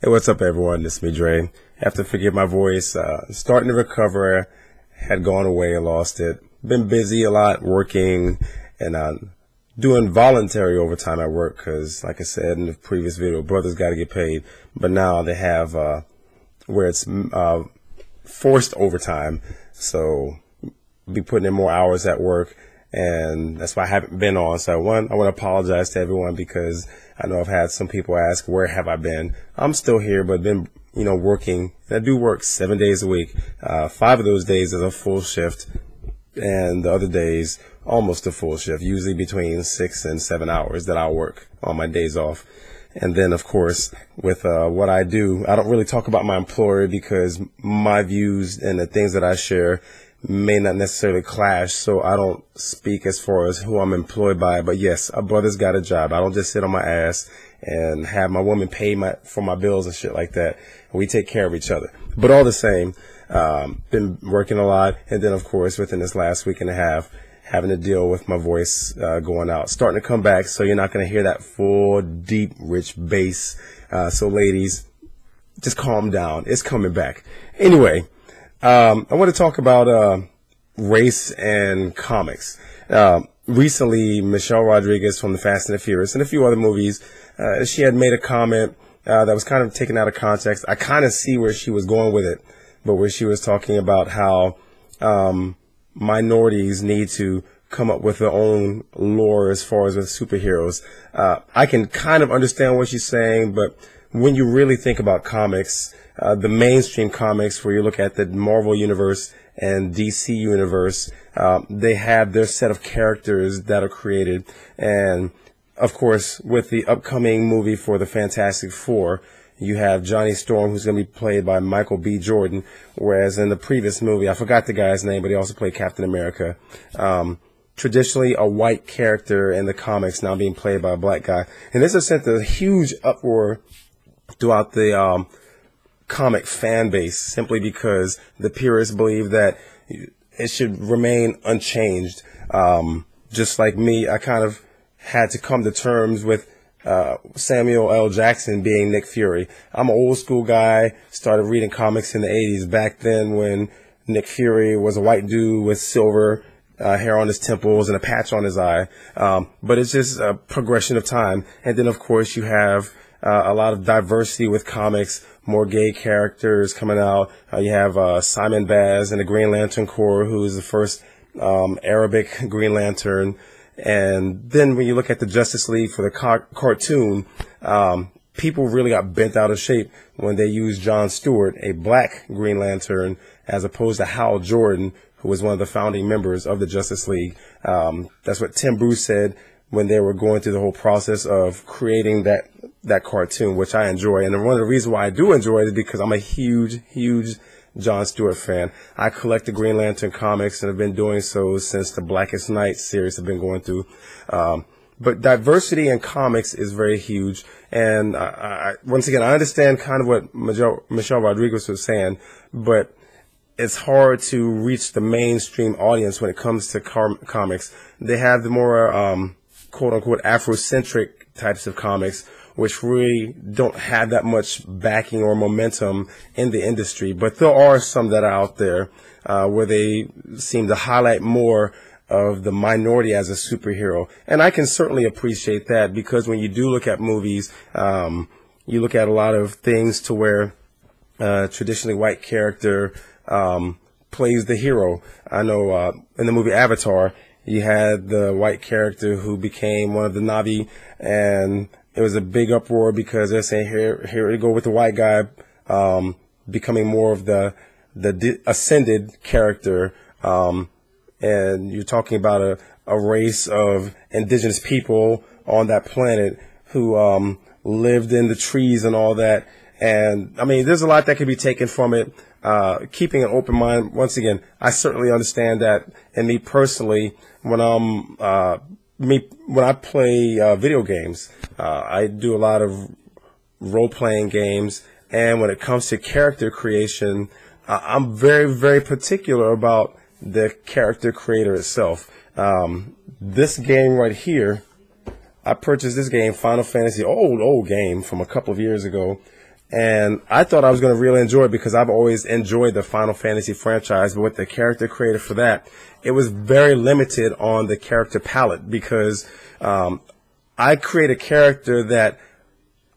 Hey, what's up, everyone? This is me, Dre. Have to forgive my voice. Starting to recover. Had gone away and lost it. Been busy a lot, working and doing voluntary overtime at work because, like I said in the previous video, brothers got to get paid. But now they have where it's forced overtime. So be putting in more hours at work. And that's why I haven't been on. So I want to apologize to everyone because I know I've had some people ask, where have I been? I'm still here, but been, working. I do work 7 days a week. 5 of those days is a full shift, and the other days almost a full shift, usually between 6 and 7 hours that I'll work on my days off. And then, of course, with what I do, I don't really talk about my employer because my views and the things that I share may not necessarily clash, so I don't speak as far as who I'm employed by. But yes, a brother's got a job. I don't just sit on my ass and have my woman pay for my bills and shit like that. We take care of each other. But all the same, been working a lot, and then of course within this last week and a half, having to deal with my voice going out, starting to come back. So you're not going to hear that full, deep, rich bass. So ladies, just calm down. It's coming back. Anyway. I want to talk about race and comics. Recently, Michelle Rodriguez from the Fast and the Furious and a few other movies, she had made a comment that was kind of taken out of context. I kind of see where she was going with it, but where she was talking about how minorities need to come up with their own lore as far as with superheroes. I can kind of understand what she's saying, but when you really think about comics, the mainstream comics, where you look at the Marvel Universe and DC Universe, they have their set of characters that are created. And, of course, with the upcoming movie for the Fantastic Four, you have Johnny Storm, who's going to be played by Michael B. Jordan, whereas in the previous movie, I forgot the guy's name, but he also played Captain America. Traditionally a white character in the comics, now being played by a black guy. And this has sent a huge uproar throughout the comic fan base, simply because the purists believe that it should remain unchanged. Just like me, I kind of had to come to terms with Samuel L. Jackson being Nick Fury. I'm an old school guy, started reading comics in the 80s, back then when Nick Fury was a white dude with silver hair on his temples and a patch on his eye. But it's just a progression of time. And then, of course, you have a lot of diversity with comics, more gay characters coming out. You have Simon Baz and the Green Lantern Corps, who is the first Arabic Green Lantern. And then when you look at the Justice League for the cartoon, people really got bent out of shape when they used John Stewart, a black Green Lantern, as opposed to Hal Jordan, who was one of the founding members of the Justice League. That's what Tim Bruce said when they were going through the whole process of creating that cartoon, which I enjoy. And one of the reasons why I do enjoy it is because I'm a huge John Stewart fan. I collect the Green Lantern comics and have been doing so since the Blackest Night series I've been going through. But diversity in comics is very huge. And once again, I understand kind of what Michelle Rodriguez was saying, but it's hard to reach the mainstream audience when it comes to comics. They have the more quote-unquote Afrocentric types of comics, which really don't have that much backing or momentum in the industry. But there are some that are out there where they seem to highlight more of the minority as a superhero. And I can certainly appreciate that, because when you do look at movies, you look at a lot of things to where traditionally white character plays the hero. I know in the movie Avatar, you had the white character who became one of the Na'vi, and it was a big uproar because they're saying, here we go with the white guy becoming more of the ascended character. And you're talking about a race of indigenous people on that planet who lived in the trees and all that. And I mean, there's a lot that could be taken from it. Keeping an open mind. Once again, I certainly understand that. And me personally, when I play video games, I do a lot of role-playing games, and when it comes to character creation, I'm very particular about the character creator itself. This game right here, I purchased this game, Final Fantasy, old game from a couple of years ago, And I thought I was going to really enjoy it because I've always enjoyed the Final Fantasy franchise. But with the character creator for that, it was very limited on the character palette because I create a character that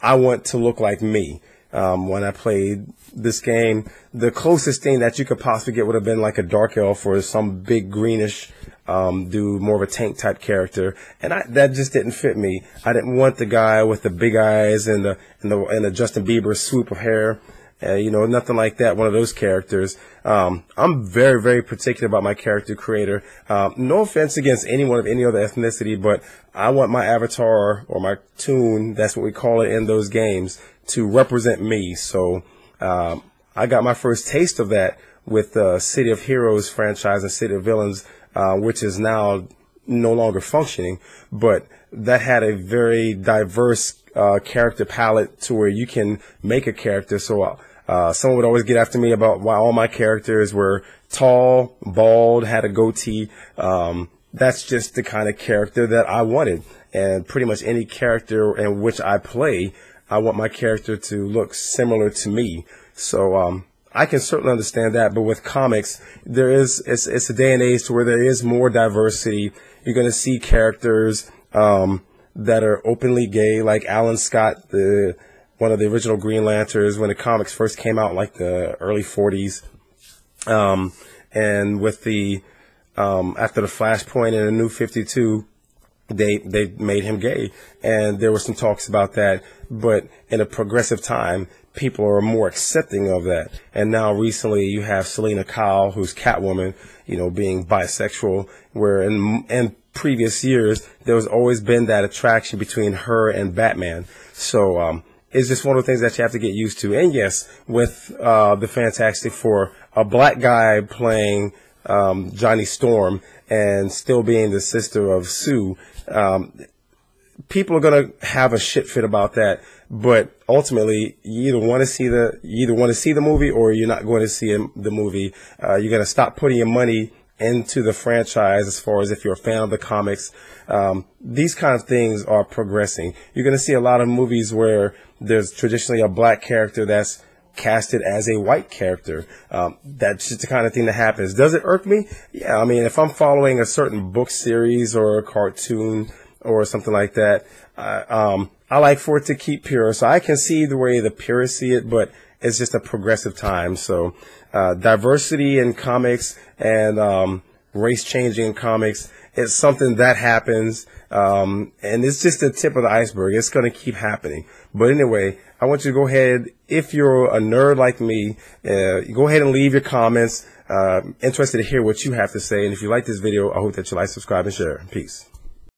I want to look like me. When I played this game, the closest thing that you could possibly get would have been like a dark elf or some big greenish dude, more of a tank type character, and that just didn't fit me. I didn't want the guy with the big eyes and the Justin Bieber swoop of hair, nothing like that. One of those characters. I'm very, very particular about my character creator. No offense against anyone of any other ethnicity, but I want my avatar or my toon, that's what we call it in those games, to represent me. So I got my first taste of that with the City of Heroes franchise and City of Villains, which is now no longer functioning, but that had a very diverse character palette to where you can make a character. So someone would always get after me about why all my characters were tall, bald, had a goatee. That's just the kind of character that I wanted. And pretty much any character in which I play, I want my character to look similar to me. So I can certainly understand that, but with comics, it's a day and age to where there is more diversity. You're going to see characters that are openly gay, like Alan Scott, one of the original Green Lanterns when the comics first came out, like the early 40s. And with the after the Flashpoint and the New 52, they made him gay, and there were some talks about that. But in a progressive time, people are more accepting of that. And now recently you have Selena Kyle, who's Catwoman, being bisexual, where in previous years there was always been that attraction between her and Batman. So it's just one of the things that you have to get used to. And yes, with the Fantastic Four, a black guy playing Johnny Storm and still being the sister of Sue, people are going to have a shit fit about that. But ultimately, you either want to see the movie or you're not going to see the movie. You're going to stop putting your money into the franchise as far as if you're a fan of the comics. These kind of things are progressing. You're going to see a lot of movies where there's traditionally a black character that's casted as a white character. That's just the kind of thing that happens. Does it irk me? Yeah, I mean, if I'm following a certain book series or a cartoon or something like that, I like for it to keep pure. So I can see the way the purists see it, but it's just a progressive time. So diversity in comics and race changing in comics, it's something that happens, and it's just the tip of the iceberg. It's going to keep happening. But anyway, I want you to go ahead, if you're a nerd like me, go ahead and leave your comments. Interested to hear what you have to say. And if you like this video, I hope that you like, subscribe, and share. Peace.